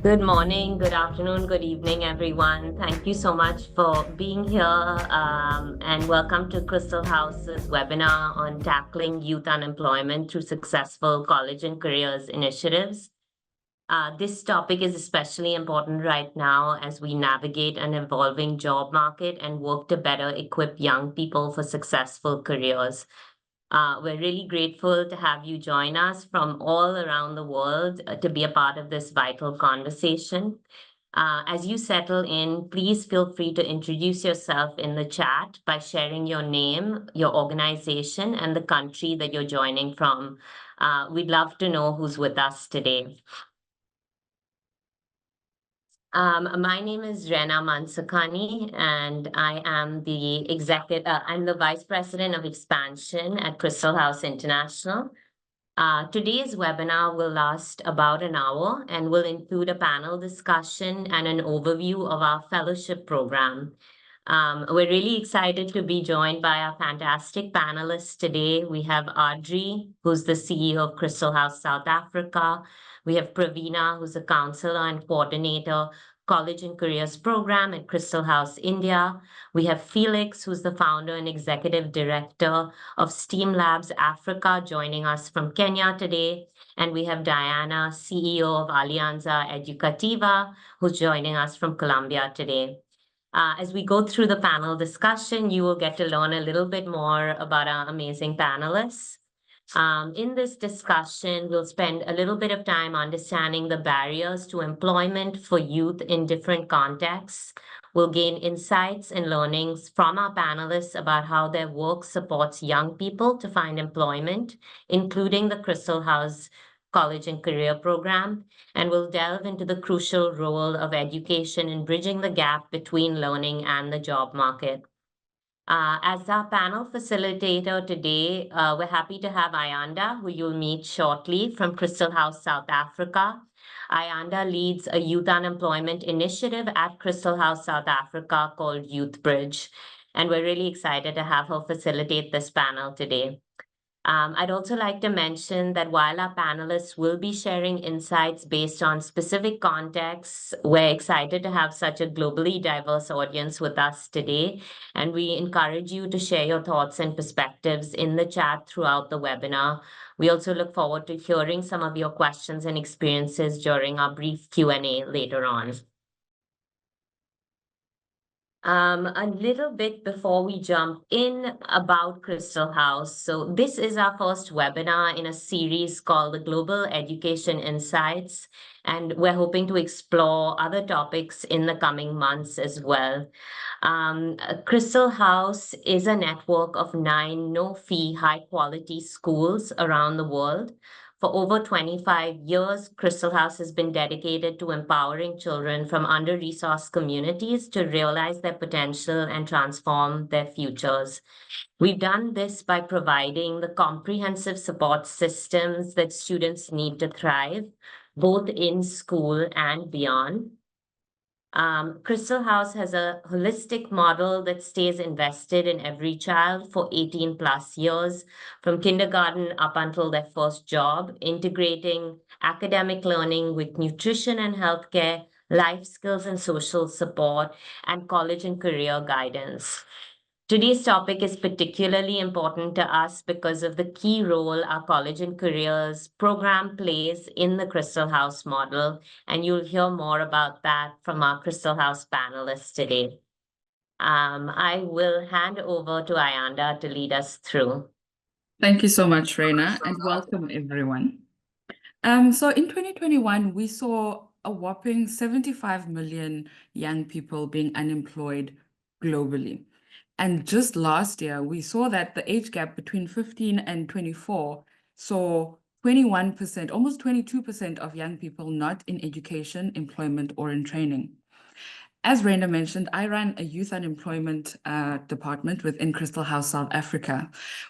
Good morning, good afternoon, good evening, everyone. Thank you so much for being here, and welcome to Christel House's webinar on tackling youth unemployment through successful college and careers initiatives. This topic is especially important right now as we navigate an evolving job market and work to better equip young people for successful careers. We're really grateful to have you join us from all around the world to be a part of this vital conversation. As you settle in, please feel free to introduce yourself in the chat by sharing your name, your organization, and the country that you're joining from. We'd love to know who's with us today. My name is Rena Mansakani, and I am the I'm the Vice President of Expansion at Christel House International. Today's webinar will last about an hour and will include a panel discussion and an overview of our fellowship program. We're really excited to be joined by our fantastic panelists today. We have Adri, who's the CEO of Christel House South Africa. We have Praveena, who's a counselor and coordinator, College and Careers Program at Christel House India. We have Felix, who's the founder and executive director of STEAM Labs Africa, joining us from Kenya today. And we have Diana, CEO of Alianza Educativa, who's joining us from Colombia today. As we go through the panel discussion, you will get to learn a little bit more about our amazing panelists. In this discussion, we'll spend a little bit of time understanding the barriers to employment for youth in different contexts. We'll gain insights and learnings from our panelists about how their work supports young people to find employment, including the Christel House College and Career Program, and we'll delve into the crucial role of education in bridging the gap between learning and the job market. As our panel facilitator today, we're happy to have Ayanda, who you'll meet shortly, from Christel House South Africa. Ayanda leads a youth unemployment initiative at Christel House South Africa called Youth Bridge, and we're really excited to have her facilitate this panel today. I'd also like to mention that while our panelists will be sharing insights based on specific contexts, we're excited to have such a globally diverse audience with us today, and we encourage you to share your thoughts and perspectives in the chat throughout the webinar. We also look forward to hearing some of your questions and experiences during our brief Q&A later on. A little bit before we jump in about Christel House. So this is our first webinar in a series called the Global Education Insights, and we're hoping to explore other topics in the coming months as well. Christel House is a network of 9 no-fee, high-quality schools around the world. For over 25 years, Christel House has been dedicated to empowering children from under-resourced communities to realize their potential and transform their futures. We've done this by providing the comprehensive support systems that students need to thrive, both in school and beyond. Christel House has a holistic model that stays invested in every child for 18 plus years, from kindergarten up until their first job, integrating academic learning with nutrition and healthcare, life skills and social support, and college and career guidance. Today's topic is particularly important to us because of the key role our College and Careers program plays in the Christel House model, and you'll hear more about that from our Christel House panelists today. I will hand over to Ayanda to lead us through. Thank you so much, Reina, and welcome everyone. So in 2021, we saw a whopping 75 million young people being unemployed globally. And just last year, we saw that the age gap between 15 and 24 saw 21%, almost 22% of young people not in education, employment, or in training. As Reina mentioned, I run a youth unemployment department within Christel House South Africa,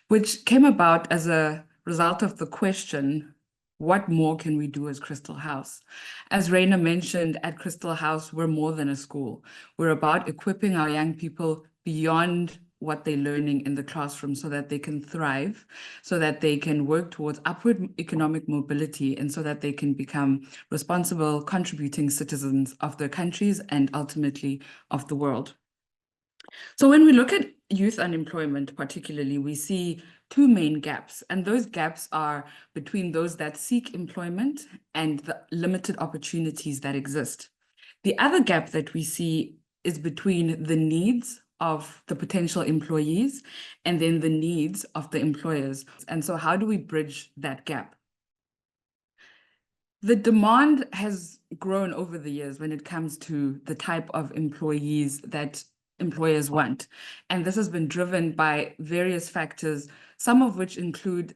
which came about as a result of the question, what more can we do as Christel House? As Reina mentioned, at Christel House, we're more than a school. We're about equipping our young people beyond what they're learning in the classroom so that they can thrive, so that they can work towards upward economic mobility, and so that they can become responsible, contributing citizens of their countries and ultimately of the world. So when we look at youth unemployment particularly, we see two main gaps, and those gaps are between those that seek employment and the limited opportunities that exist. The other gap that we see is between the needs of the potential employees and then the needs of the employers. And so how do we bridge that gap? The demand has grown over the years when it comes to the type of employees that employers want. And this has been driven by various factors, some of which include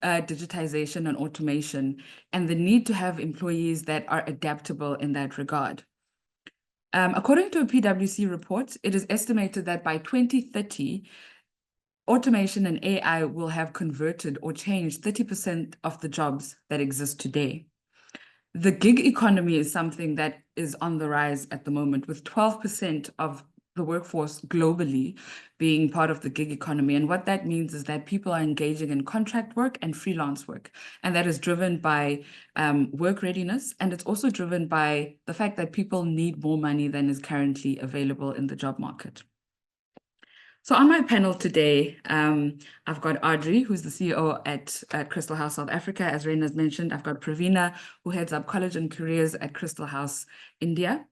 digitization and automation, and the need to have employees that are adaptable in that regard. According to a PwC report, it is estimated that by 2030, automation and AI will have converted or changed 30% of the jobs that exist today. The gig economy is something that is on the rise at the moment, with 12% of the workforce globally being part of the gig economy. And what that means is that people are engaging in contract work and freelance work. And that is driven by work readiness. And it's also driven by the fact that people need more money than is currently available in the job market. So on my panel today, I've got Adri, who's the CEO at Christel House South Africa. As Reina's mentioned, I've got Praveena, who heads up college and careers at Christel House India.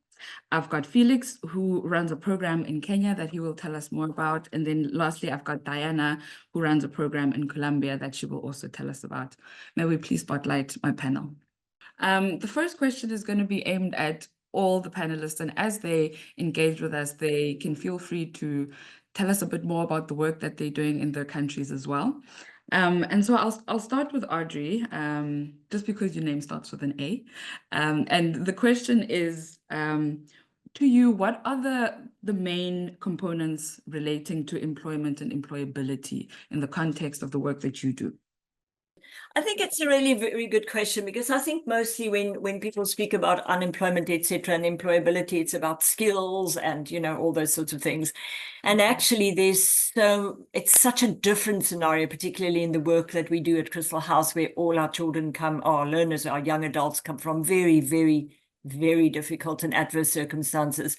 I've got Felix, who runs a program in Kenya that he will tell us more about. And then lastly, I've got Diana, who runs a program in Colombia that she will also tell us about. May we please spotlight my panel? The first question is going to be aimed at all the panelists, and as they engage with us, they can feel free to tell us a bit more about the work that they're doing in their countries as well. And so I'll start with Adri, just because your name starts with an A. And the question is, to you, what are the main components relating to employment and employability in the context of the work that you do? I think it's a really very good question, because I think mostly when people speak about unemployment, etc., and employability, it's about skills and, you know, all those sorts of things. And actually it's such a different scenario, particularly in the work that we do at Christel House, where all our children our learners, our young adults come from very, very, very difficult and adverse circumstances.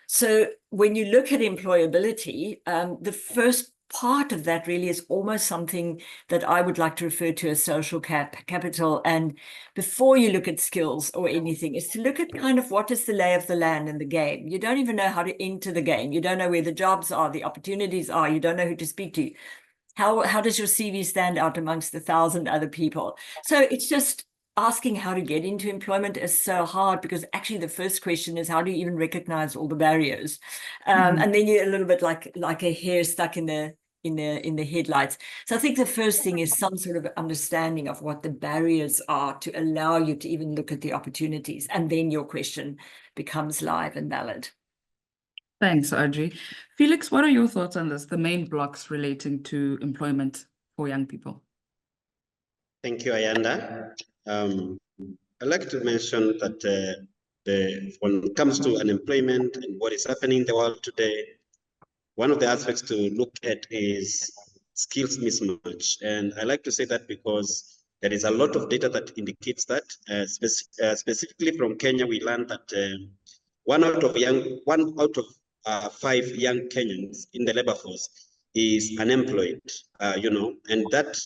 So when you look at employability, the first part of that really is almost something that I would like to refer to as social capital. And before you look at skills or anything, is to look at kind of what is the lay of the land in the game. You don't even know how to enter the game. You don't know where the jobs are, the opportunities are. You don't know who to speak to. How does your CV stand out amongst 1,000 other people? So it's just asking how to get into employment is so hard, because actually the first question is, how do you even recognize all the barriers? And then you're a little bit like a hare stuck in the headlights. So I think the first thing is some sort of understanding of what the barriers are to allow you to even look at the opportunities, and then your question becomes live and valid. Thanks, Adri. Felix, what are your thoughts on this, the main blocks relating to employment for young people? Thank you, Ayanda. I'd like to mention that when it comes to unemployment and what is happening in the world today, one of the aspects to look at is skills mismatch. And I like to say that because there is a lot of data that indicates that, specifically from Kenya, we learned that one out of 5 young Kenyans in the labor force is unemployed, and that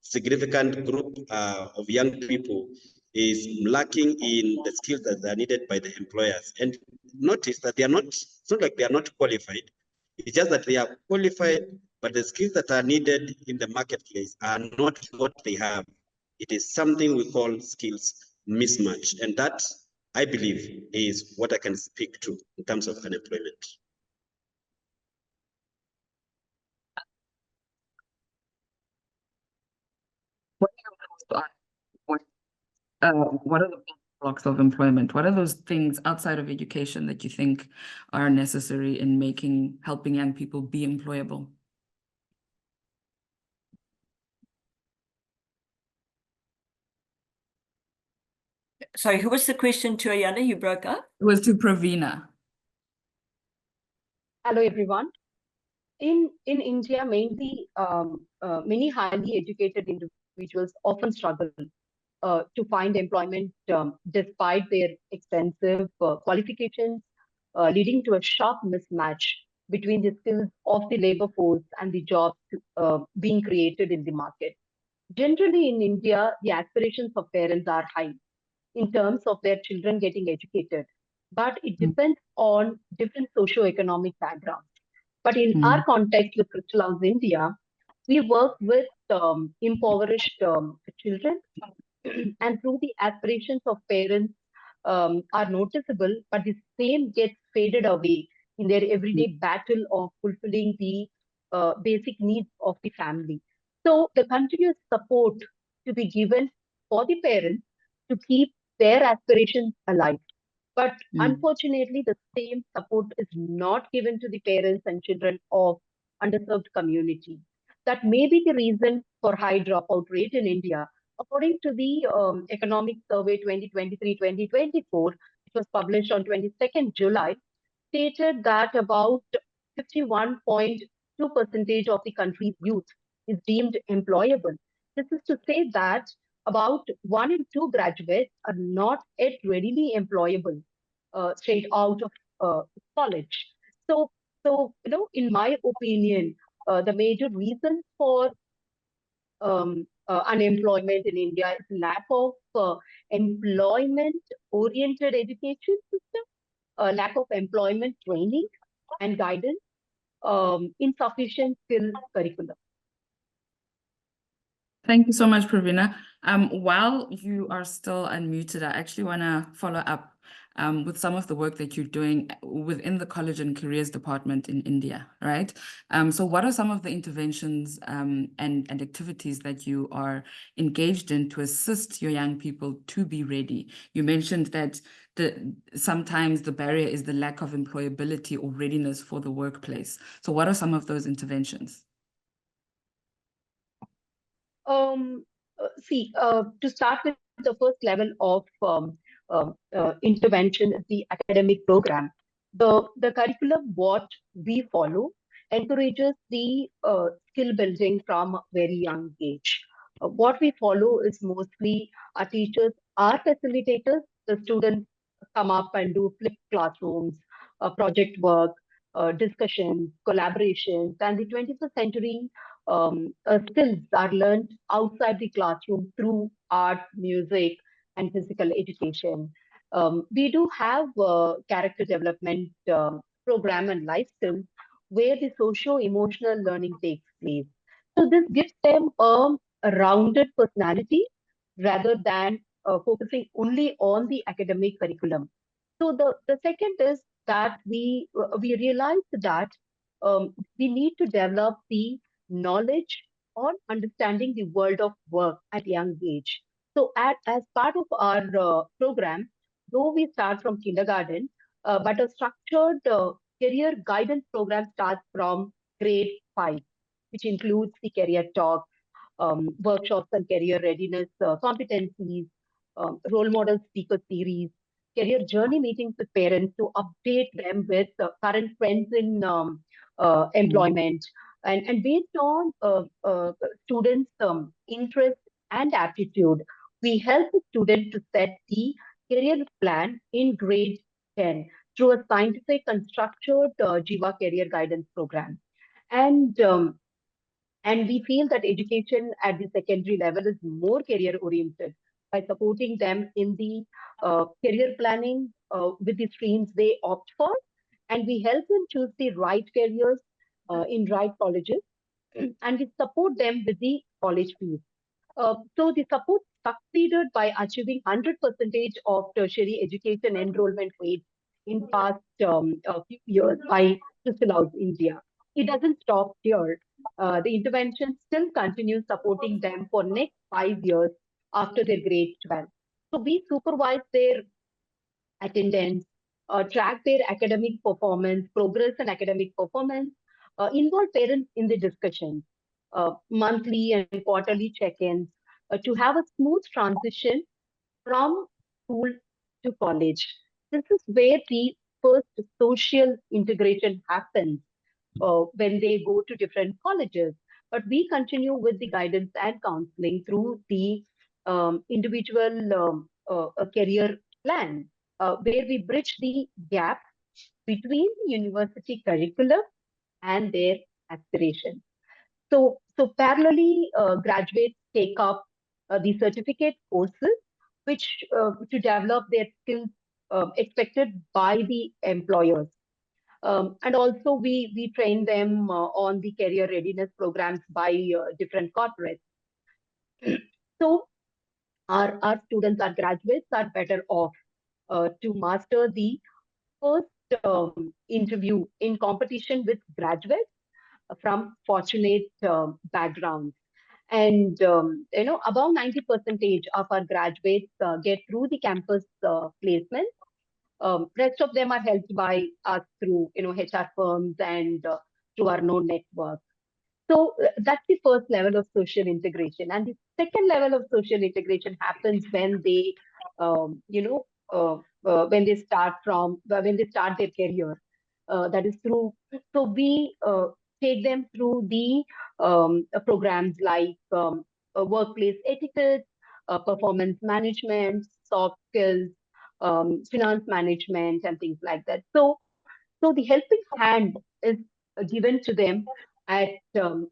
significant group of young people is lacking in the skills that are needed by the employers. And notice that it's not like they are not qualified. It's just that they are qualified, but the skills that are needed in the marketplace are not what they have. It is something we call skills mismatch. And that, I believe, is what I can speak to in terms of unemployment. What are the blocks of employment? What are those things outside of education that you think are necessary in helping young people be employable? Sorry, who was the question to, Ayana? You broke up? It was to Praveena. Hello, everyone. In India, mainly many highly educated individuals often struggle to find employment despite their extensive qualifications, leading to a sharp mismatch between the skills of the labor force and the jobs being created in the market. Generally, in India, the aspirations of parents are high in terms of their children getting educated, but it depends on different socio-economic backgrounds. But in our context with Christel House India, we work with impoverished children, and through the aspirations of parents are noticeable, but the same gets faded away in their everyday battle of fulfilling the basic needs of the family. So the continuous support to be given for the parents to keep their aspirations alive. But unfortunately, the same support is not given to the parents and children of underserved community. That may be the reason for high dropout rate in India. According to the Economic Survey 2023-2024, which was published on 22nd July, stated that about 51.2% of the country's youth is deemed employable. This is to say that about 1 in 2 graduates are not yet readily employable straight out of college. So, in my opinion, the major reasons for unemployment in India is lack of employment-oriented education system, lack of employment training and guidance, insufficient skill curriculum. Thank you so much, Praveena. While you are still unmuted, I actually want to follow up with some of the work that you're doing within the College and Careers Department in India, right? So what are some of the interventions and activities that you are engaged in to assist your young people to be ready? You mentioned that sometimes the barrier is the lack of employability or readiness for the workplace. So what are some of those interventions? To start with, the first level of intervention is the academic program. The curriculum what we follow encourages the skill building from a very young age. What we follow is mostly our teachers are facilitators. The students come up and do flipped classrooms, project work, discussions, collaborations, and the 21st century skills are learned outside the classroom through art, music, and physical education. We do have character development program and life skills where the socio-emotional learning takes place. So this gives them a rounded personality rather than focusing only on the academic curriculum. So the second is that we realized that we need to develop the knowledge on understanding the world of work at young age. So as part of our program, though we start from kindergarten, but a structured career guidance program starts from grade 5, which includes the career talk, workshops on career readiness, competencies, role model speaker series, career journey meetings with parents to update them with current trends in employment. And based on students' interest and aptitude, we help the student to set the career plan in grade 10 through a scientific and structured Jiva career guidance program. And we feel that education at the secondary level is more career oriented by supporting them in the career planning with the streams they opt for. And we help them choose the right careers in right colleges, and we support them with the college fees. So the support succeeded by achieving 100% of tertiary education enrollment rate in past few years by Christel House India. It doesn't stop here. The intervention still continues supporting them for next 5 years after their grade 12. So we supervise their attendance, track their academic performance, progress and academic performance, involve parents in the discussions, monthly and quarterly check-ins to have a smooth transition from school to college. This is where the first social integration happens. when they go to different colleges. But we continue with the guidance and counseling through the individual career plan, where we bridge the gap between the university curriculum and their aspirations. So parallelly, graduates take up the certificate courses, which to develop their skills expected by the employers. And also, we train them on the career readiness programs by different corporates. So our students, our graduates are better off to master the first interview in competition with graduates from fortunate backgrounds. And about 90% of our graduates get through the campus placement. Rest of them are helped by us through HR firms and through our known network. So that's the first level of social integration, and the second level of social integration happens when they, when they start their career. That is through. So we take them through the programs like workplace etiquette, performance management, soft skills, finance management, and things like that. So the helping hand is given to them at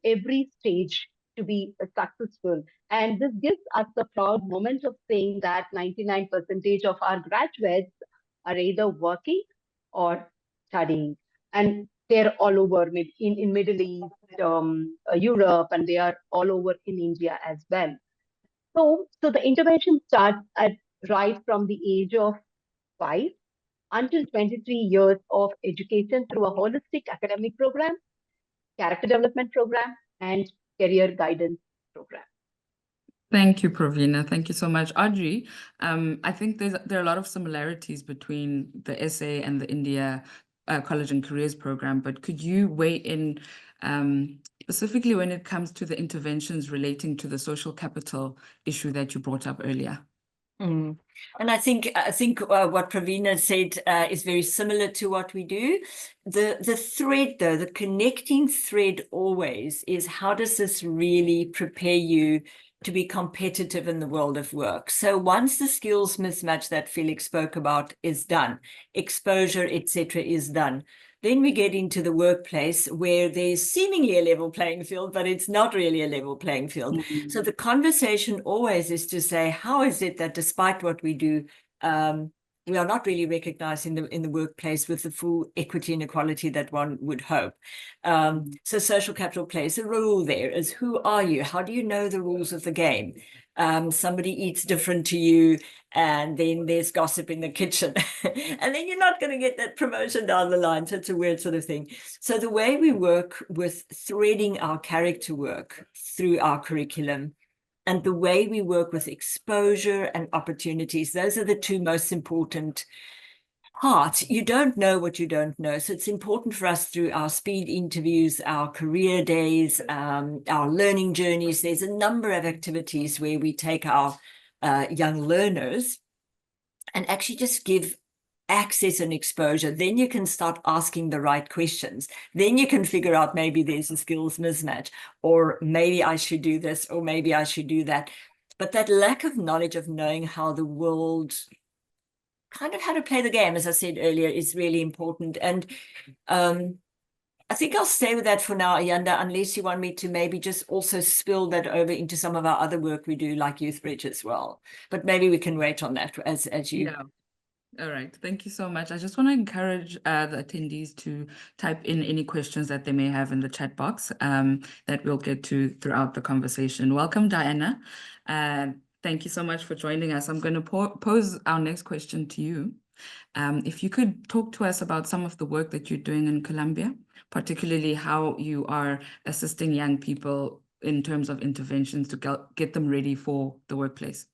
every stage to be successful. And this gives us the proud moment of saying that 99% of our graduates are either working or studying. And they're all over in Middle East, Europe, and they are all over in India as well. So the intervention starts at right from the age of 5 until 23 years of education through a holistic academic program, character development program, and career guidance program. Thank you, Praveena. Thank you so much. Adri, I think there are a lot of similarities between the SA and the India College and Careers program, but could you weigh in specifically when it comes to the interventions relating to the social capital issue that you brought up earlier? And I think what Praveena said is very similar to what we do. The thread, though, the connecting thread always is, how does this really prepare you to be competitive in the world of work? So once the skills mismatch that Felix spoke about is done, exposure, etc., is done, then we get into the workplace where there's seemingly a level playing field, but it's not really a level playing field. Mm-hmm. So the conversation always is to say, how is it that despite what we do, we are not really recognized in the workplace with the full equity and equality that one would hope. So social capital plays a role there. Is who are you? How do you know the rules of the game? Somebody eats different to you, and then there's gossip in the kitchen, and then you're not going to get that promotion down the line. So it's a weird sort of thing. So the way we work with threading our character work through our curriculum, and the way we work with exposure and opportunities, those are the two most important parts. You don't know what you don't know. So it's important for us through our speed interviews, our career days, our learning journeys. There's a number of activities where we take our young learners and actually just give access and exposure. Then you can start asking the right questions. Then you can figure out maybe there's a skills mismatch, or maybe I should do this, or maybe I should do that. But that lack of knowledge of knowing how the world, kind of how to play the game, as I said earlier, is really important. And I think I'll stay with that for now, Ayanda, unless you want me to maybe just also spill that over into some of our other work we do, like Youth Bridge as well. But maybe we can wait on that as you... Yeah. All right. Thank you so much. I just want to encourage the attendees to type in any questions that they may have in the chat box that we'll get to throughout the conversation. Welcome, Diana. Thank you so much for joining us. I'm going to pose our next question to you. If you could talk to us about some of the work that you're doing in Colombia, particularly how you are assisting young people in terms of interventions to get them ready for the workplace.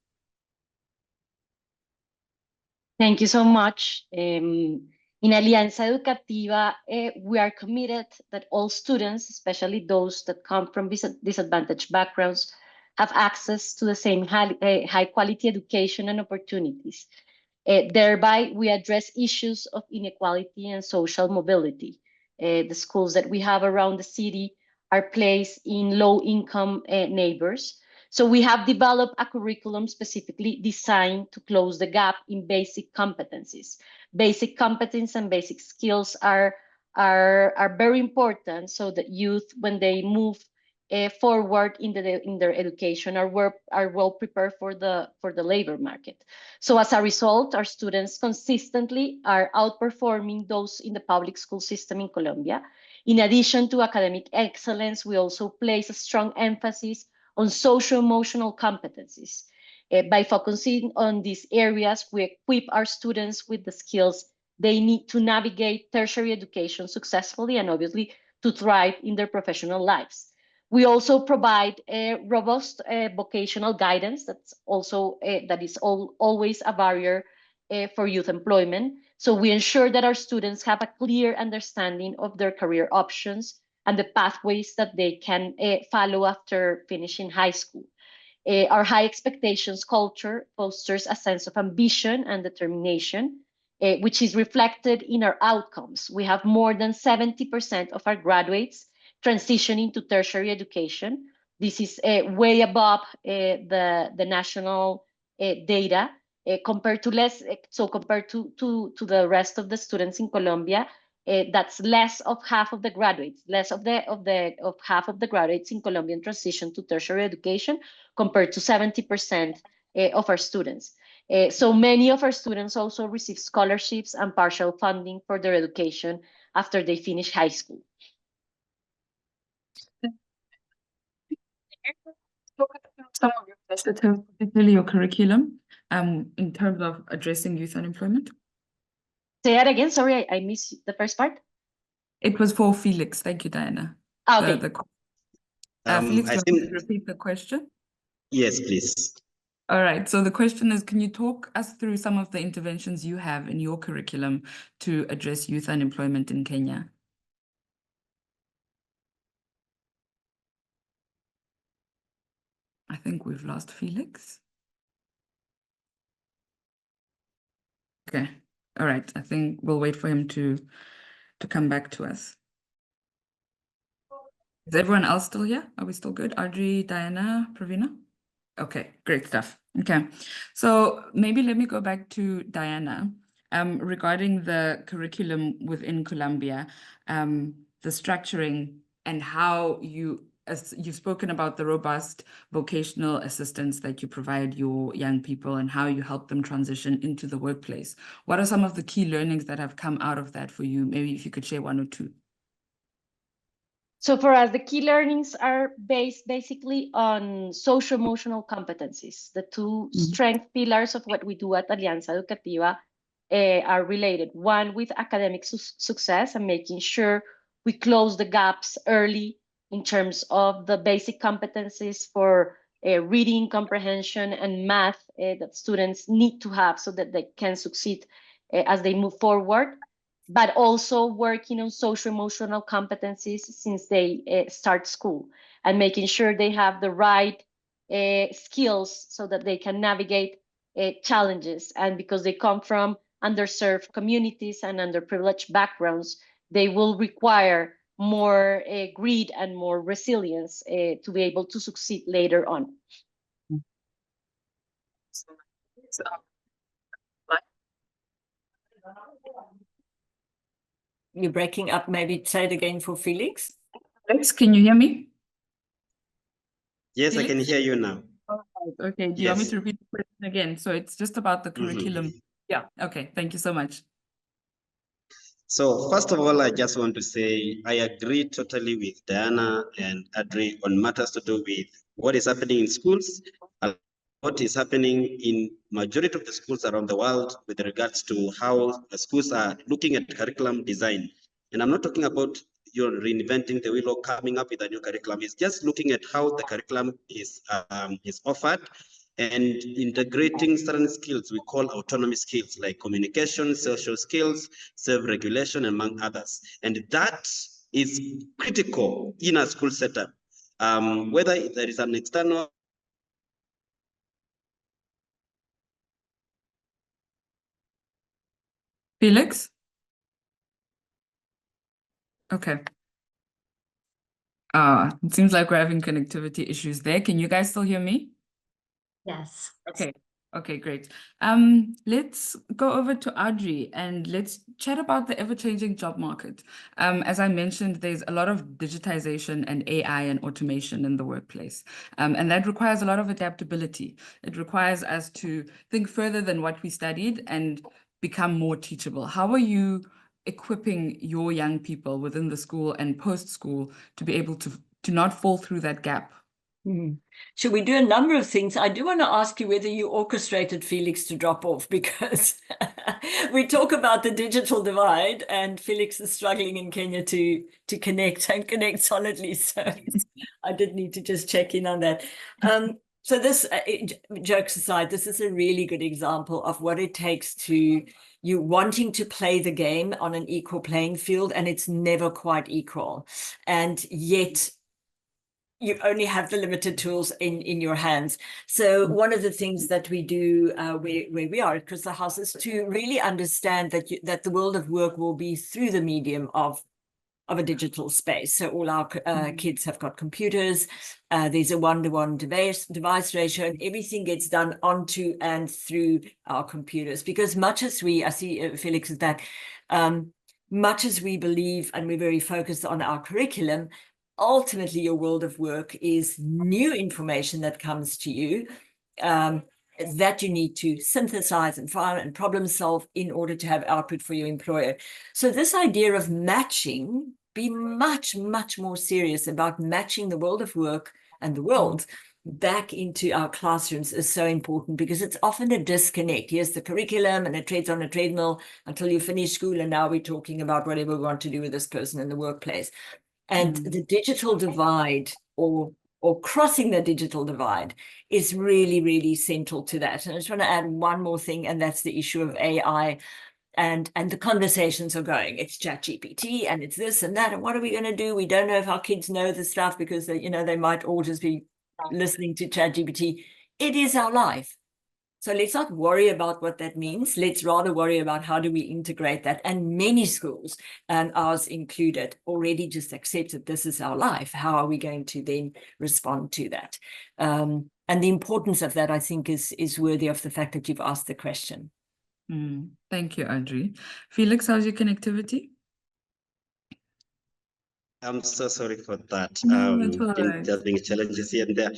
Thank you so much. In Alianza Educativa, we are committed that all students, especially those that come from disadvantaged backgrounds, have access to the same high quality education and opportunities. Thereby, we address issues of inequality and social mobility. the schools that we have around the city are placed in low-income neighbors. So we have developed a curriculum specifically designed to close the gap in basic competencies. Basic competence and basic skills are very important so that youth, when they move forward in their education, are well prepared for the labor market. So as a result, our students consistently are outperforming those in the public school system in Colombia. In addition to academic excellence, we also place a strong emphasis on social-emotional competencies. By focusing on these areas, we equip our students with the skills they need to navigate tertiary education successfully and obviously to thrive in their professional lives. We also provide a robust vocational guidance that's also always a barrier for youth employment. So we ensure that our students have a clear understanding of their career options and the pathways that they can follow after finishing high school. Our high expectations culture fosters a sense of ambition and determination, which is reflected in our outcomes. We have more than 70% of our graduates transitioning to tertiary education. This is way above the national data. Compared to the rest of the students in Colombia, that's less of half of the graduates, less of half of the graduates in Colombian transition to tertiary education compared to 70% of our students. So many of our students also receive scholarships and partial funding for their education after they finish high school. Some of your initiatives, particularly your curriculum, in terms of addressing youth unemployment? Say that again. Sorry, I missed the first part. It was for Felix. Thank you, Diana. Okay. Felix, I do you want think, to repeat the question? yes, please. All right. So the question is, can you talk us through some of the interventions you have in your curriculum to address youth unemployment in Kenya? I think we've lost Felix. Okay. All right. I think we'll wait for him to come back to us. Is everyone else still here? Are we still good? Adri, Diana, Praveena? Okay, great stuff. Okay. So maybe let me go back to Diana. Regarding the curriculum within Colombia, the structuring and how you've spoken about the robust vocational assistance that you provide your young people and how you help them transition into the workplace. What are some of the key learnings that have come out of that for you? Maybe if you could share one or two. So for us, the key learnings are based basically on social-emotional competencies. The two strength pillars of what we do at Alianza Educativa are related. One with academic success and making sure we close the gaps early in terms of the basic competencies for reading, comprehension, and math that students need to have so that they can succeed as they move forward, but also working on social-emotional competencies since they start school and making sure they have the right skills so that they can navigate challenges. And because they come from underserved communities and underprivileged backgrounds, they will require more grit and more resilience to be able to succeed later on. You're breaking up. Maybe say it again for Felix. Felix, can you hear me? Yes, Felix? I can hear you now. Okay. Do you want me to repeat the question again? So it's just about the curriculum. Yeah. Okay. Thank you so much. So first of all, I just want to say I agree totally with Diana and Adri on matters to do with what is happening in schools, and what is happening in majority of the schools around the world with regards to how the schools are looking at curriculum design. And I'm not talking about reinventing the wheel or coming up with a new curriculum. It's just looking at how the curriculum is offered and integrating certain skills we call autonomy skills like communication, social skills, self-regulation, among others. And that is critical in a school setup. Whether there is an external Felix? Okay. It seems like we're having connectivity issues there. Can you guys still hear me? Yes. Okay. Okay, great. Let's go over to Adri and let's chat about the ever-changing job market. As I mentioned, there's a lot of digitization and AI and automation in the workplace. And that requires a lot of adaptability. It requires us to think further than what we studied and become more teachable. How are you equipping your young people within the school and post-school to be able to not fall through that gap? Should we do a number of things? I do want to ask you whether you orchestrated Felix to drop off, because we talk about the digital divide and Felix is struggling in Kenya to connect and connect solidly. So I did need to just check in on that. So this, jokes aside, this is a really good example of what it takes to you wanting to play the game on an equal playing field, and it's never quite equal. And yet you only have the limited tools in your hands. So one of the things that we do where we are at Christel House is to really understand that the world of work will be through the medium of a digital space. So all our kids have got computers. There's a one-to-one device ratio, and everything gets done onto and through our computers. Because much as I see Felix is that, much as we believe and we're very focused on our curriculum, ultimately your world of work is new information that comes to you that you need to synthesize and find and problem solve in order to have output for your employer. So this idea of matching, be much, much more serious about matching the world of work and the world back into our classrooms is so important, because it's often a disconnect. Here's the curriculum and it treads on a treadmill until you finish school, and now we're talking about whatever we want to do with this person in the workplace. And the digital divide, or crossing the digital divide, is really, really central to that. And I just want to add one more thing, and that's the issue of AI. And the conversations are going. It's ChatGPT and it's this and that. And what are we going to do? We don't know if our kids know the stuff, because they might all just be listening to ChatGPT. It is our life. So let's not worry about what that means. Let's rather worry about how do we integrate that. And many schools, and ours included, already just accept that this is our life. How are we going to then respond to that? And the importance of that, I think, is worthy of the fact that you've asked the question. Thank you, Adri. Felix, how's your connectivity? I'm so sorry for that. No, that's all right. There being challenges here and there.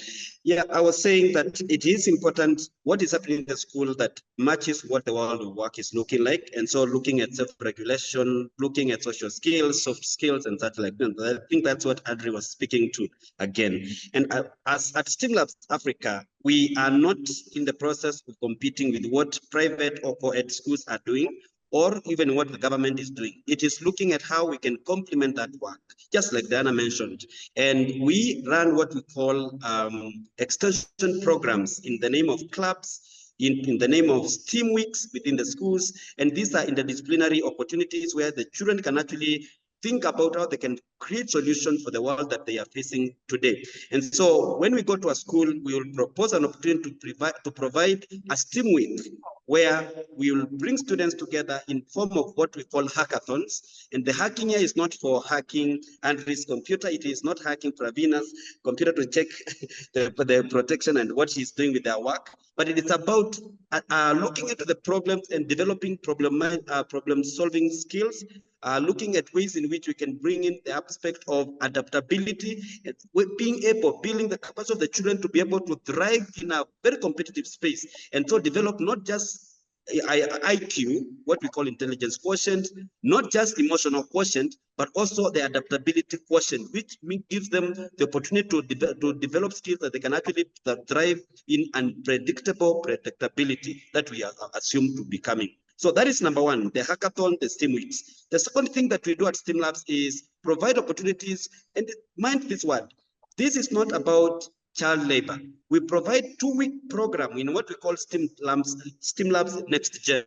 Yeah, I was saying that it is important what is happening in the school that matches what the world of work is looking like. And so looking at self-regulation, looking at social skills, soft skills, and that like that. I think that's what Adri was speaking to again. And as at STEM Labs Africa, we are not in the process of competing with what private or co-ed schools are doing, or even what the government is doing. It is looking at how we can complement that work, just like Diana mentioned. And we run what we call extension programs in the name of clubs, in the name of STEAM weeks within the schools. And these are interdisciplinary opportunities where the children can actually think about how they can create solutions for the world that they are facing today. And so when we go to a school, we will propose an opportunity to provide a STEAM week, where we will bring students together in form of what we call hackathons. And the hacking here is not for hacking Andrew's computer. It is not hacking Praveena's computer to check the protection and what she's doing with their work. But it is about looking into the problems and developing problem-solving skills, looking at ways in which we can bring in the aspect of adaptability, and building the capacity of the children to be able to thrive in a very competitive space. And so develop not just IQ, what we call intelligence quotient, not just emotional quotient, but also the adaptability quotient, which gives them the opportunity to develop skills that they can actually thrive in unpredictable predictability that we are assumed to be coming. So that is number one, the hackathon, the STEAM weeks. The second thing that we do at STEAM Labs is provide opportunities, and mind this word, this is not about child labor. We provide 2-week program in what we call STEAM Labs Next Gen.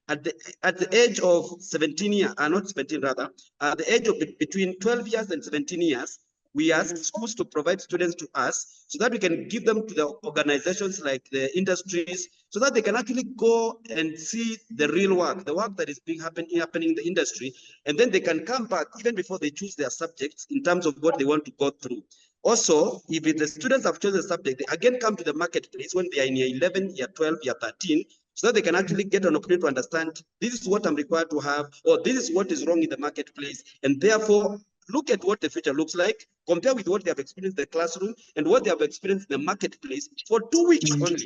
At the age of 17 years, not 17 rather, at the age of between 12 years and 17 years, we ask schools to provide students to us so that we can give them to the organizations like the industries, so that they can actually go and see the real work, the work that is happening in the industry, and then they can come back even before they choose their subjects in terms of what they want to go through. Also, if the students have chosen a subject, they again come to the marketplace when they are in year 11, year 12, year 13, so that they can actually get an opportunity to understand, this is what I'm required to have, or this is what is wrong in the marketplace, and therefore look at what the future looks like, compare with what they have experienced in the classroom and what they have experienced in the marketplace for 2 weeks only.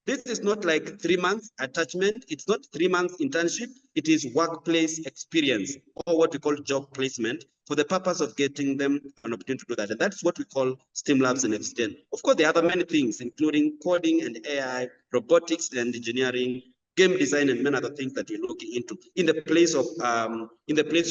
This is not like 3 months attachment. It's not 3 months internship. It is workplace experience, or what we call job placement, for the purpose of getting them an opportunity to do that. And that's what we call STEM labs and Extend. Of course, there are other many things, including coding and AI, robotics and engineering, game design, and many other things that we're looking into in the place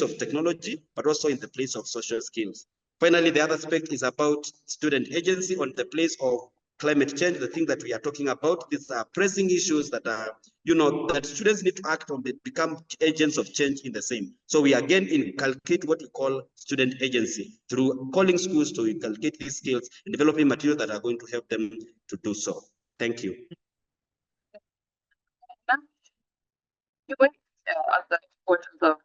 of technology, but also in the place of social skills. Finally, the other aspect is about student agency on the place of climate change, the thing that we are talking about. These are pressing issues that are, that students need to act on, become agents of change in the same. So we again inculcate what we call student agency through calling schools to inculcate these skills and developing materials that are going to help them to do so. Thank you. The importance of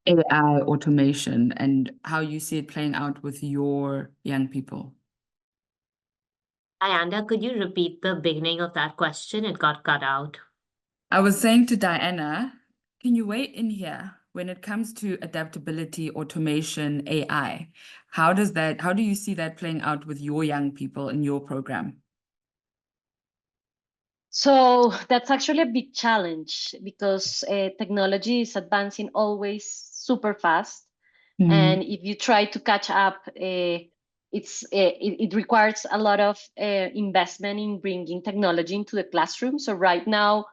AI automation and how you see it playing out with your young people. Diana, could you repeat the beginning of that question? It got cut out. I was saying to Diana, can you weigh in here when it comes to adaptability, automation, AI? How do you see that playing out with your young people in your program? So that's actually a big challenge because technology is advancing always super fast. And if you try to catch up, it requires a lot of investment in bringing technology into the classroom. So right now,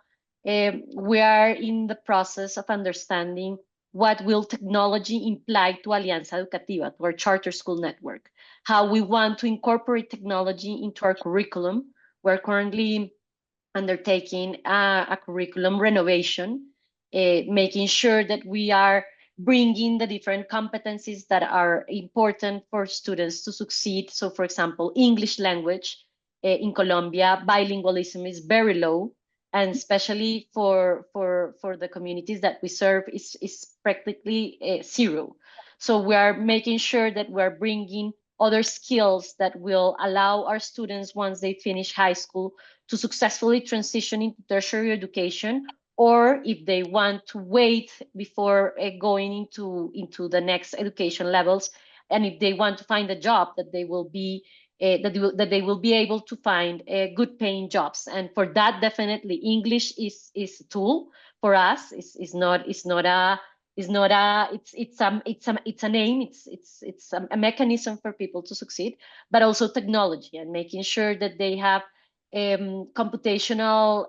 we are in the process of understanding what will technology imply to Alianza Educativa, to our charter school network, how we want to incorporate technology into our curriculum. We're currently undertaking a curriculum renovation, making sure that we are bringing the different competencies that are important for students to succeed. So, for example, English language in Colombia, bilingualism is very low, and especially for the communities that we serve is practically zero. So we are making sure that we're bringing other skills that will allow our students, once they finish high school, to successfully transition into tertiary education, or if they want to wait before going into the next education levels, and if they want to find a job, that they will be that they will be able to find good paying jobs. And for that, definitely English is a tool for us. It's a name. It's a mechanism for people to succeed, but also technology and making sure that they have computational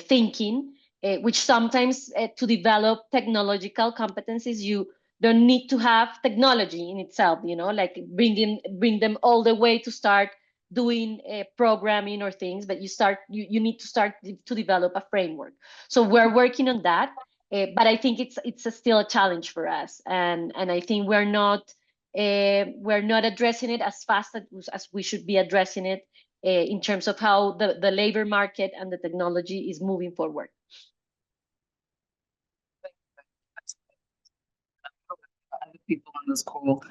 thinking, which sometimes to develop technological competencies, you don't need to have technology in itself, like bring them all the way to start doing programming or things, but you need to start to develop a framework. So we're working on that, but I think it's still a challenge for us, and I think we're not addressing it as fast as we should be addressing it in terms of how the labor market and the technology is moving forward. Other people on this call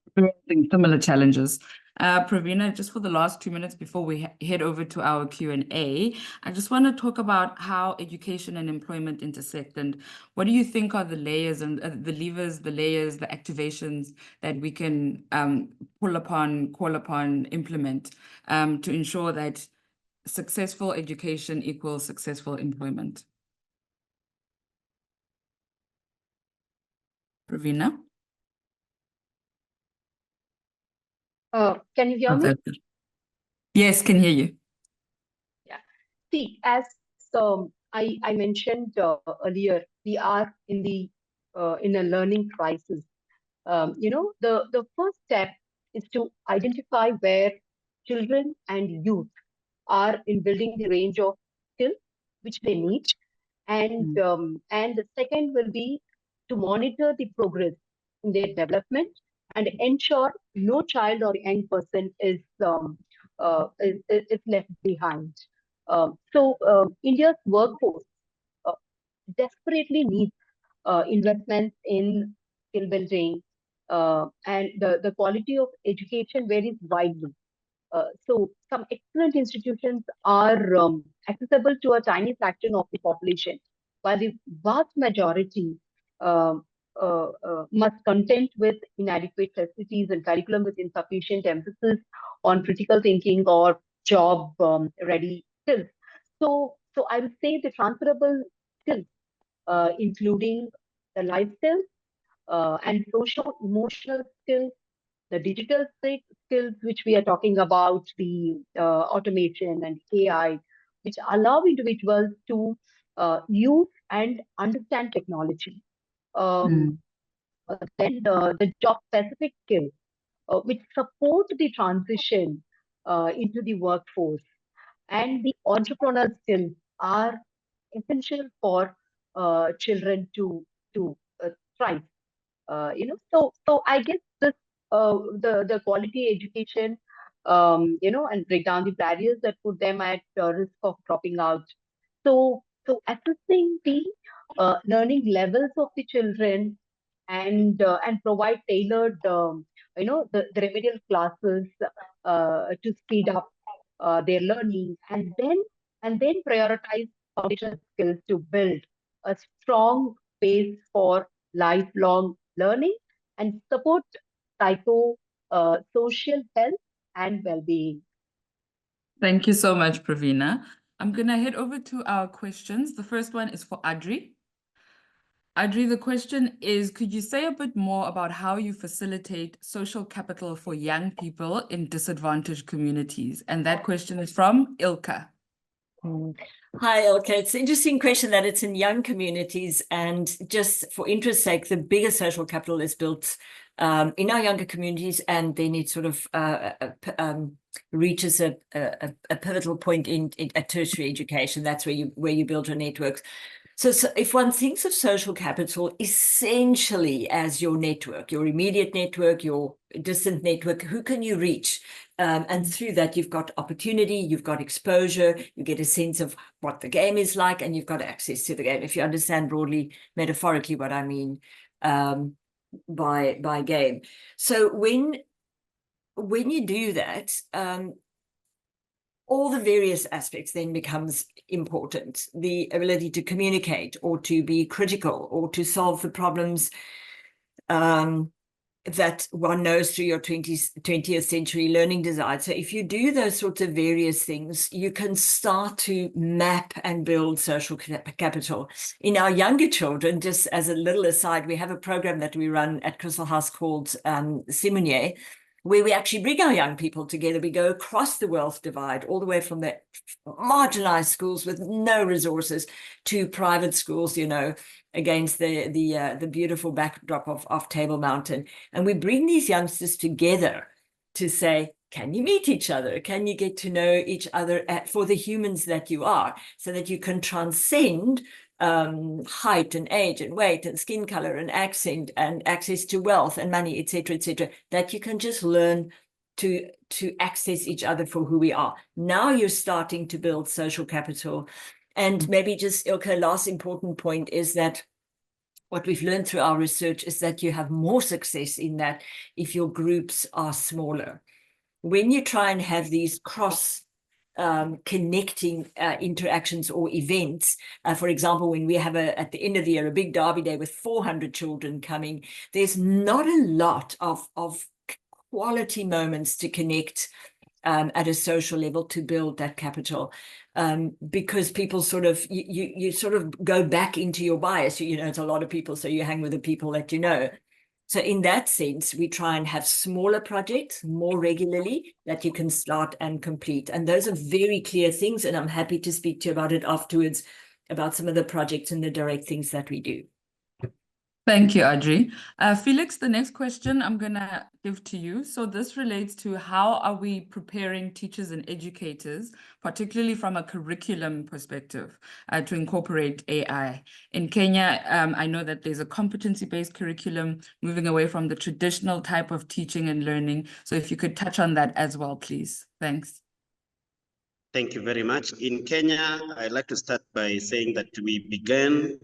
experiencing similar challenges. Praveena, just for the last 2 minutes before we head over to our Q&A, I just want to talk about how education and employment intersect, and what do you think are the layers and the levers, the layers, the activations that we can call upon, implement to ensure that successful education equals successful employment? Praveena? Can you hear me? Yes, can hear you. Yeah. See, as I mentioned earlier, we are in a learning crisis. The first step is to identify where children and youth are in building the range of skills which they need, and the second will be to monitor the progress in their development and ensure no child or young person is left behind. India's workforce desperately needs investments in skill building, and the quality of education varies widely. So some excellent institutions are accessible to a tiny fraction of the population, while the vast majority um, must contend with inadequate facilities and curriculum with insufficient emphasis on critical thinking or job ready skills. So I would say the transferable skills, including the life skills and social emotional skills, the digital skills, which we are talking about, the automation and AI, which allow individuals to use and understand technology. Um, then the job specific skills, which support the transition into the workforce, and the entrepreneurial skills are essential for children to thrive. So I guess this the quality education, and break down the barriers that put them at risk of dropping out. So assessing the learning levels of the children and provide tailored the remedial classes to speed up their learning, and then prioritize foundational skills to build a strong base for lifelong learning and support social health and well-being. Thank you so much, Praveena. I'm going to head over to our questions. The first one is for Adri. Adri, the question is, could you say a bit more about how you facilitate social capital for young people in disadvantaged communities? And that question is from Ilka. Hi, Ilka. It's an interesting question that it's in young communities. And just for interest's sake, the biggest social capital is built in our younger communities, and then it sort of reaches a pivotal point at tertiary education. That's where you build your networks. So if one thinks of social capital essentially as your network, your immediate network, your distant network, who can you reach? And through that, you've got opportunity, you've got exposure, you get a sense of what the game is like, and you've got access to the game, if you understand broadly, metaphorically, what I mean by game. So when you do that, all the various aspects then becomes important. The ability to communicate or to be critical or to solve the problems that one knows through your 20th century learning design. So if you do those sorts of various things, you can start to map and build social capital. In our younger children, just as a little aside, we have a program that we run at Christel House called Simunier, where we actually bring our young people together. We go across the wealth divide, all the way from the marginalized schools with no resources to private schools, against the beautiful backdrop of Table Mountain. And we bring these youngsters together to say, can you meet each other? Can you get to know each other for the humans that you are, so that you can transcend height and age and weight and skin color and accent and access to wealth and money, etc., that you can just learn to access each other for who we are. Now you're starting to build social capital. And maybe just, Ilka, last important point is that what we've learned through our research is that you have more success in that if your groups are smaller. When you try and have these cross connecting interactions or events. For example, when we have at the end of the year, a big derby day with 400 children coming, there's not a lot of quality moments to connect at a social level to build that capital. Because people sort of, you sort of go back into your bias. It's a lot of people, so you hang with the people that you know. So in that sense, we try and have smaller projects more regularly that you can start and complete. And those are very clear things. And I'm happy to speak to you about it afterwards, about some of the projects and the direct things that we do. Thank you, Adri. Felix, the next question I'm going to give to you. So this relates to how are we preparing teachers and educators, particularly from a curriculum perspective, to incorporate AI. In Kenya, I know that there's a competency-based curriculum moving away from the traditional type of teaching and learning. So if you could touch on that as well, please. Thanks. Thank you very much. In Kenya, I'd like to start by saying that we began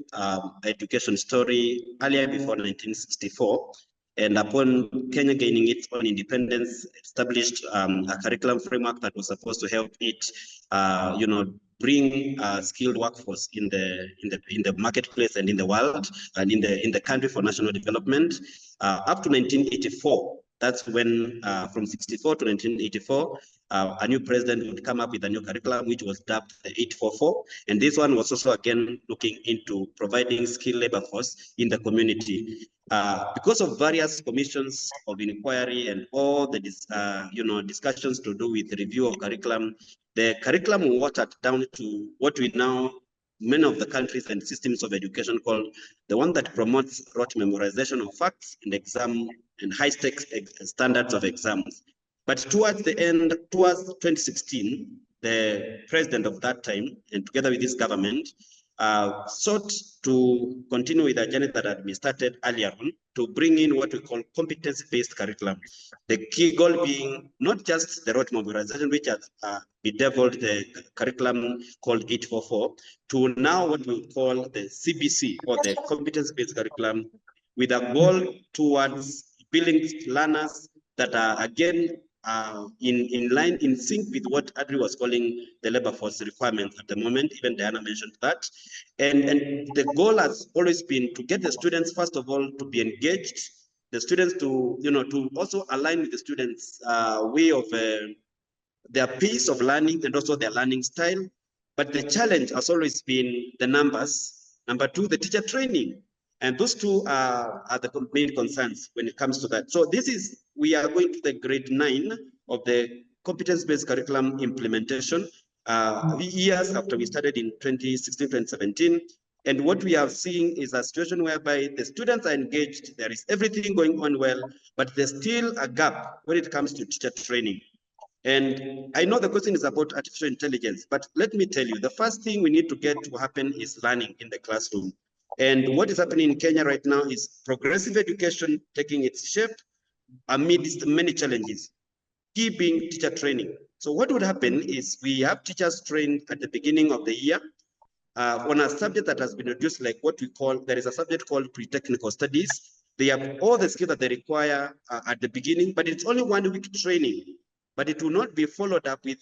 education story earlier before 1964. And upon Kenya gaining its own independence, established a curriculum framework that was supposed to help it, bring a skilled workforce in the marketplace and in the world and in the country for national development. Up to 1984, that's when from 64 to 1984, a new president would come up with a new curriculum, which was dubbed the 844. And this one was also, again, looking into providing skilled labor force in the community. Because of various commissions of inquiry and all the discussions to do with the review of curriculum, the curriculum watered down to what we now, many of the countries and systems of education call the one that promotes rote memorization of facts and exam and high-stakes standards of exams. But towards the end, towards 2016, the president of that time, and together with his government, sought to continue with the agenda that had been started earlier on to bring in what we call competence-based curriculum. The key goal being not just the rote memorization, which has bedeviled the curriculum called 844, to now what we call the CBC, or the competence-based curriculum, with a goal towards building learners that are, again, in sync with what Adri was calling the labor force requirements at the moment. Even Diana mentioned that. And the goal has always been to get the students, first of all, to be engaged, the students to, to also align with the students' way of their pace of learning and also their learning style. But the challenge has always been the numbers. Number two, the teacher training. And those two are the main concerns when it comes to that. So we are going to the grade 9 of the competence-based curriculum implementation, years after we started in 2016, 2017. And what we are seeing is a situation whereby the students are engaged, there is everything going on well, but there's still a gap when it comes to teacher training. And I know the question is about artificial intelligence, but let me tell you, the first thing we need to get to happen is learning in the classroom. And what is happening in Kenya right now is progressive education taking its shape amidst many challenges, key being teacher training. So what would happen is we have teachers trained at the beginning of the year on a subject that has been reduced, like what we call, there is a subject called pre-technical studies. They have all the skills that they require at the beginning, but it's only 1 week training. But it will not be followed up with,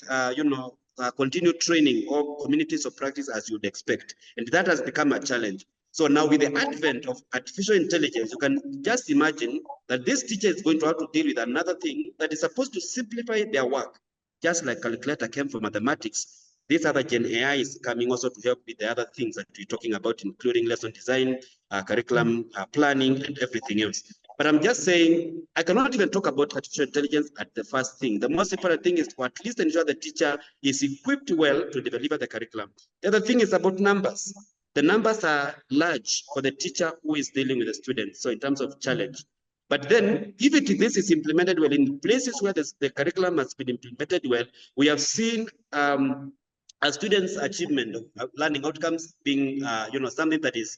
continued training or communities of practice as you'd expect. And that has become a challenge. So now with the advent of artificial intelligence, you can just imagine that this teacher is going to have to deal with another thing that is supposed to simplify their work. Just like calculator came from mathematics, this other Gen AI is coming also to help with the other things that we're talking about, including lesson design, curriculum planning, and everything else. But I'm just saying, I cannot even talk about artificial intelligence at the first thing. The most important thing is to at least ensure the teacher is equipped well to deliver the curriculum. The other thing is about numbers. The numbers are large for the teacher who is dealing with the students, so in terms of challenge. But then, if this is implemented well in places where the curriculum has been implemented well, we have seen a student's achievement of learning outcomes being, something that is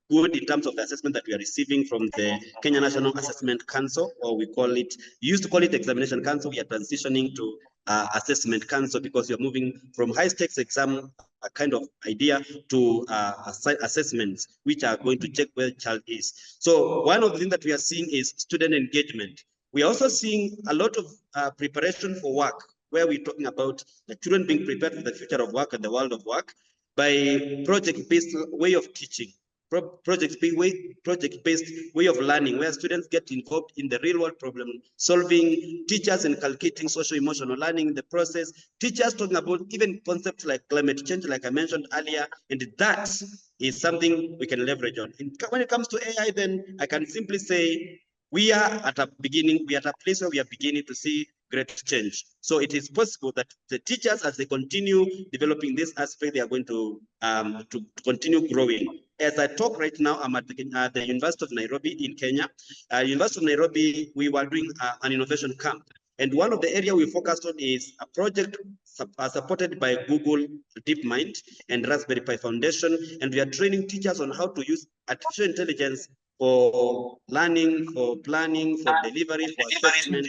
good in terms of the assessment that we are receiving from the Kenya National Assessment Council, or we used to call it Examination Council. We are transitioning to Assessment Council because we are moving from high-stakes exam kind of idea to assessments, which are going to check where the child is. So one of the things that we are seeing is student engagement. We are also seeing a lot of preparation for work, where we're talking about the children being prepared for the future of work and the world of work by project-based way of teaching, project-based way of learning, where students get involved in the real-world problem solving, teachers inculcating social-emotional learning in the process, teachers talking about even concepts like climate change, like I mentioned earlier, and that is something we can leverage on. And when it comes to AI, then I can simply say we are at a place where we are beginning to see great change. So it is possible that the teachers, as they continue developing this aspect, they are going to continue growing. as I talk right now, I'm at the University of Nairobi in Kenya. University of Nairobi, we were doing an innovation camp. And one of the areas we focused on is a project supported by Google DeepMind and Raspberry Pi Foundation. And we are training teachers on how to use artificial intelligence for learning, for planning, for delivery, for assessment.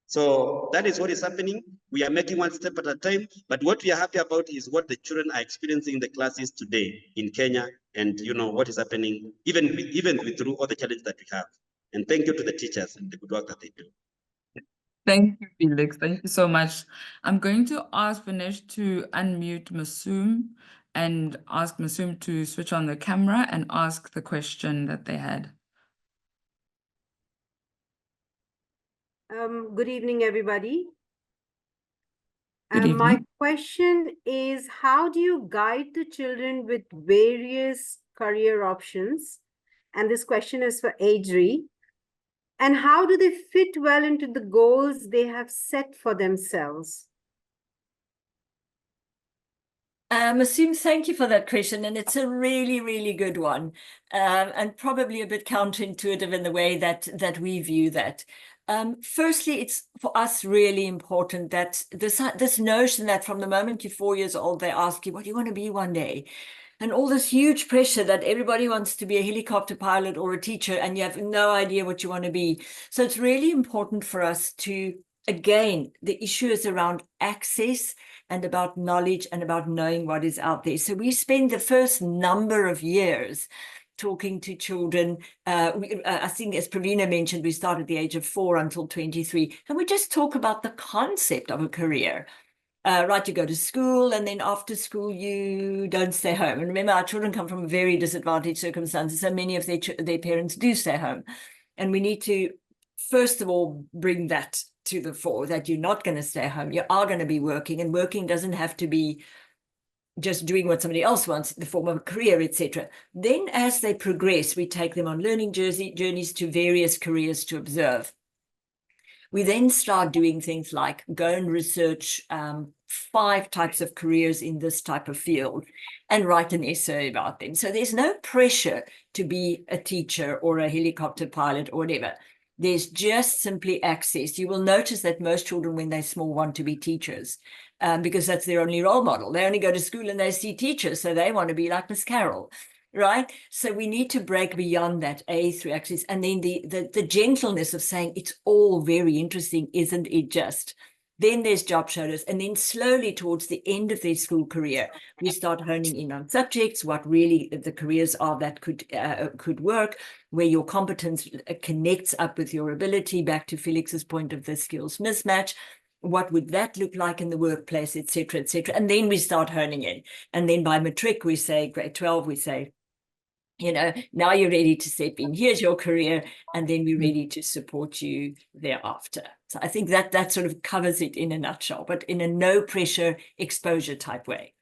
So that is what is happening. We are making one step at a time, but what we are happy about is what the children are experiencing in the classes today in Kenya, and what is happening even through all the challenges that we have. And thank you to the teachers and the good work that they do. Thank you, Felix. Thank you so much. I'm going to ask Vinesh to unmute Masoom and ask Masoom to switch on the camera and ask the question that they had. Good evening, everybody. Good evening. My question is, how do you guide the children with various career options? And this question is for Adri. And how do they fit well into the goals they have set for themselves? Masoom, thank you for that question, and it's a really, really good one, and probably a bit counterintuitive in the way that we view that. Firstly, it's for us really important that this notion that from the moment you're 4 years old, they ask you, what do you want to be one day? And all this huge pressure that everybody wants to be a helicopter pilot or a teacher, and you have no idea what you want to be. So it's really important for us to, again, the issue is around access and about knowledge and about knowing what is out there. So we spend the first number of years talking to children. I think, as Praveena mentioned, we start at the age of 4 until 23, and we just talk about the concept of a career. Right, you go to school, and then after school, you don't stay home. And remember, our children come from very disadvantaged circumstances, so many of their parents do stay home. And we need to, first of all, bring that to the fore, that you're not going to stay home. You are going to be working, and working doesn't have to be just doing what somebody else wants in the form of a career, etc. Then as they progress, we take them on learning journeys to various careers to observe. We then start doing things like go and research 5 types of careers in this type of field and write an essay about them. So there's no pressure to be a teacher or a helicopter pilot or whatever. There's just simply access. You will notice that most children, when they're small, want to be teachers because that's their only role model. They only go to school and they see teachers, so they want to be like Miss Carroll. Right? So we need to break beyond that, through access, and then the gentleness of saying it's all very interesting, isn't it just? Then there's job shoulders, and then slowly towards the end of their school career, we start honing in on subjects, what really the careers are that could work, where your competence connects up with your ability, back to Felix's point of the skills mismatch. What would that look like in the workplace, et cetera, et cetera. And then we start honing in. And then by matric, we say, grade 12, we say, now you're ready to step in. Here's your career, and then we're ready to support you thereafter. So I think that sort of covers it in a nutshell, but in a no pressure exposure type way.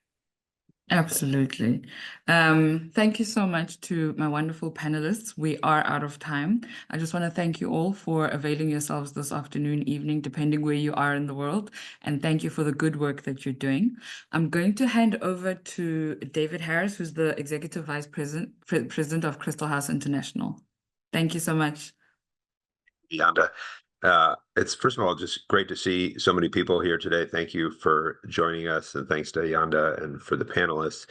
Absolutely. Thank you so much to my wonderful panelists. We are out of time. I just want to thank you all for availing yourselves this afternoon, evening, depending where you are in the world. And thank you for the good work that you're doing. I'm going to hand over to David Harris, who's the Executive Vice President of Christel House International. Thank you so much. Yanda. It's first of all just great to see so many people here today. Thank you for joining us, and thanks to Yanda and for the panelists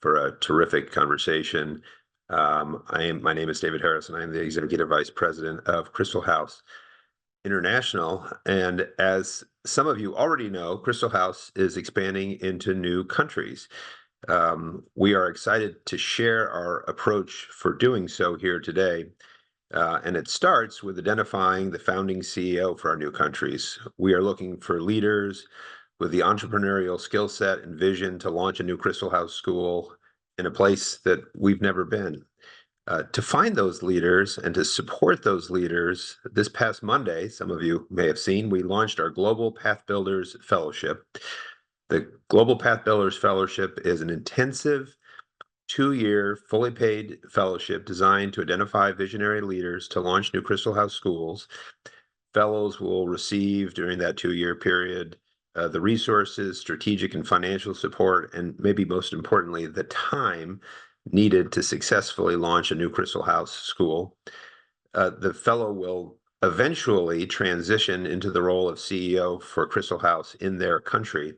for a terrific conversation. My name is David Harris, and I am the Executive Vice President of Christel House International. And as some of you already know, Christel House is expanding into new countries. We are excited to share our approach for doing so here today. And it starts with identifying the founding CEO for our new countries. We are looking for leaders with the entrepreneurial skill set and vision to launch a new Christel House school in a place that we've never been. To find those leaders and to support those leaders, this past Monday, some of you may have seen, we launched our Global Path Builders Fellowship. The Global Path Builders Fellowship is an intensive 2-year fully paid fellowship designed to identify visionary leaders to launch new Christel House schools. Fellows will receive during that 2-year period the resources, strategic and financial support, and maybe most importantly, the time needed to successfully launch a new Christel House school. The fellow will eventually transition into the role of CEO for Christel House in their country.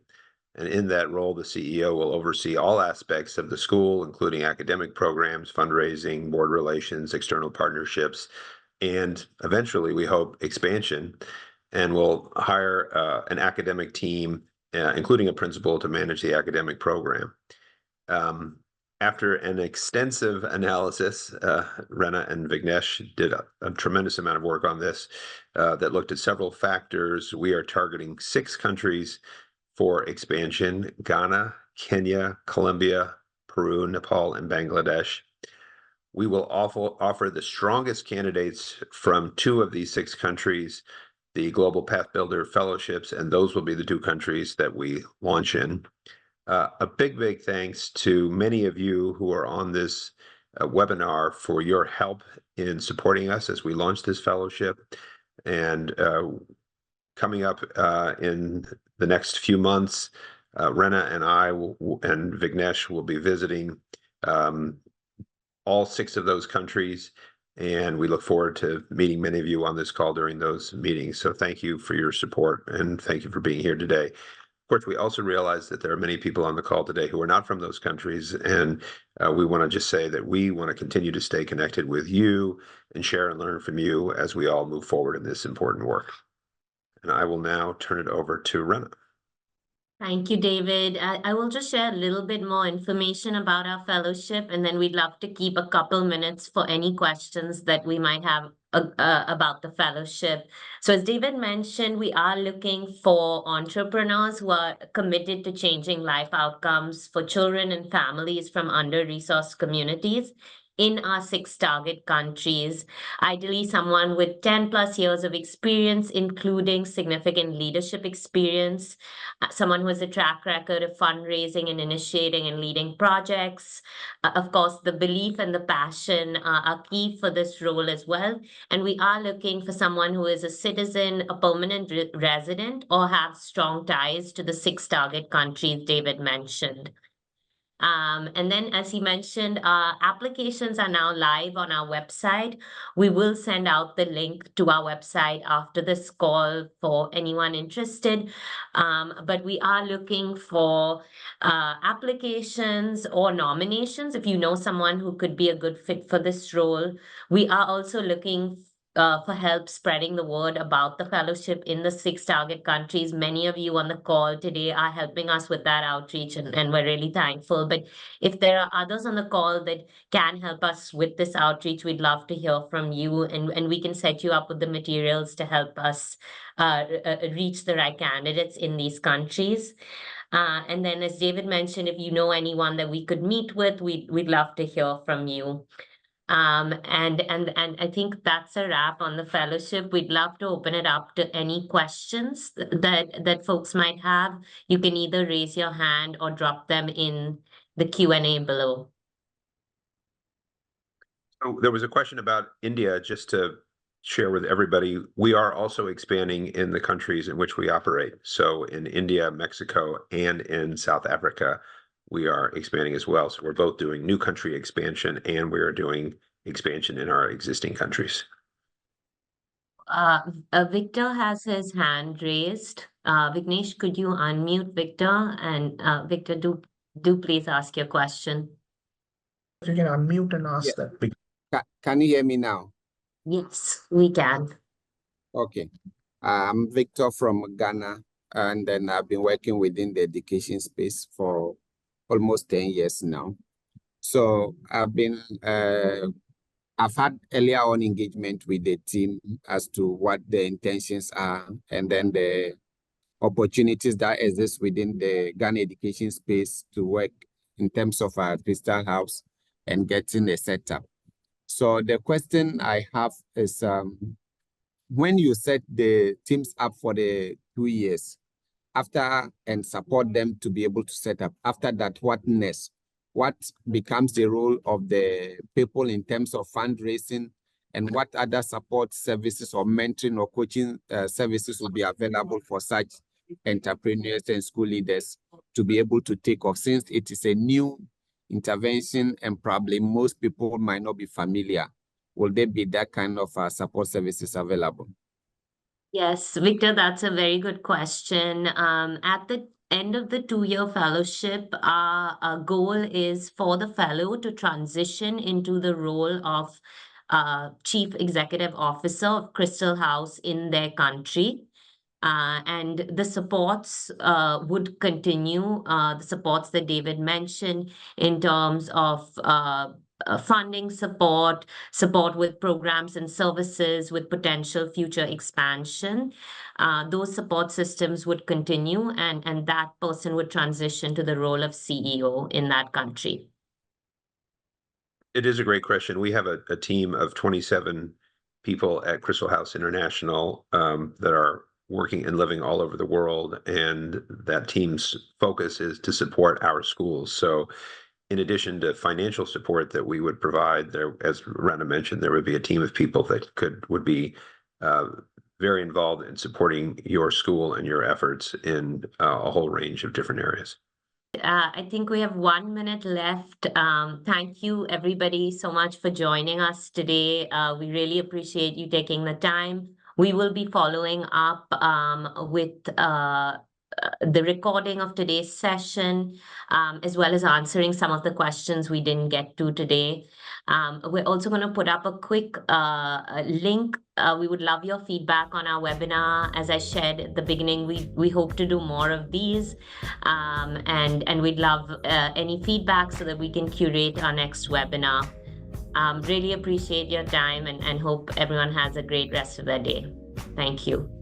And in that role, the CEO will oversee all aspects of the school, including academic programs, fundraising, board relations, external partnerships, and eventually, we hope, expansion. And we'll hire an academic team, including a principal, to manage the academic program. After an extensive analysis, Rena and Vignesh did a tremendous amount of work on this that looked at several factors. We are targeting 6 countries for expansion: Ghana, Kenya, Colombia, Peru, Nepal, and Bangladesh. We will offer the strongest candidates from 2 of these 6 countries the Global Path Builder Fellowships, and those will be the 2 countries that we launch in. A big thanks to many of you who are on this webinar for your help in supporting us as we launch this fellowship. And coming up in the next few months, Rena and I and Vignesh will be visiting all 6 of those countries, and we look forward to meeting many of you on this call during those meetings. So thank you for your support, and thank you for being here today. Of course, we also realize that there are many people on the call today who are not from those countries, and we want to just say that we want to continue to stay connected with you and share and learn from you as we all move forward in this important work. And I will now turn it over to Rena. Thank you, David. I will just share a little bit more information about our fellowship, and then we'd love to keep a couple minutes for any questions that we might have about the fellowship. So as David mentioned, we are looking for entrepreneurs who are committed to changing life outcomes for children and families from under-resourced communities in our 6 target countries. Ideally, someone with 10+ years of experience, including significant leadership experience, someone who has a track record of fundraising and initiating and leading projects. Of course, the belief and the passion are key for this role as well. And we are looking for someone who is a citizen, a permanent resident, or have strong ties to the 6 target countries David mentioned. And then, as he mentioned, applications are now live on our website. We will send out the link to our website after this call for anyone interested. But we are looking for applications or nominations if you know someone who could be a good fit for this role. We are also looking for help spreading the word about the fellowship in the 6 target countries. Many of you on the call today are helping us with that outreach, and we're really thankful. But if there are others on the call that can help us with this outreach, we'd love to hear from you, and we can set you up with the materials to help us reach the right candidates in these countries. And then, as David mentioned, if you know anyone that we could meet with, we'd love to hear from you. And I think that's a wrap on the fellowship. We'd love to open it up to any questions that folks might have. You can either raise your hand or drop them in the Q&A below. So there was a question about India, just to share with everybody. We are also expanding in the countries in which we operate. So in India, Mexico, and in South Africa, we are expanding as well. So we're both doing new country expansion, and we are doing expansion in our existing countries. Victor has his hand raised. Vignesh, could you unmute Victor? And Victor, do please ask your question. You can unmute and ask that. Can you hear me now? Yes, we can. Okay. I'm Victor from Ghana, and then I've been working within the education space for almost 10 years now. So I've had earlier on engagement with the team as to what the intentions are, and then the opportunities that exist within the Ghana education space to work in terms of our Christel House and getting a setup. So the question I have is, when you set the teams up for the 2 years, after and support them to be able to set up, after that, what next? What becomes the role of the people in terms of fundraising, and what other support services or mentoring or coaching services will be available for such entrepreneurs and school leaders to be able to take off, since it is a new intervention, and probably most people might not be familiar. Will there be that kind of support services available? Yes, Victor, that's a very good question. At the end of the 2-year fellowship, our goal is for the fellow to transition into the role of Chief Executive Officer of Christel House in their country. And the supports would continue, the supports that David mentioned in terms of funding support, support with programs and services with potential future expansion. Those support systems would continue, and that person would transition to the role of CEO in that country. It is a great question. We have a team of 27 people at Christel House International that are working and living all over the world, and that team's focus is to support our schools. So in addition to financial support that we would provide, there, as Rana mentioned, there would be a team of people that would be very involved in supporting your school and your efforts in a whole range of different areas. I think we have 1 minute left. Thank you, everybody, so much for joining us today. We really appreciate you taking the time. We will be following up with the recording of today's session, as well as answering some of the questions we didn't get to today. We're also going to put up a quick link. We would love your feedback on our webinar. As I shared at the beginning, we hope to do more of these, and we'd love any feedback so that we can curate our next webinar. Really appreciate your time and hope everyone has a great rest of their day. Thank you.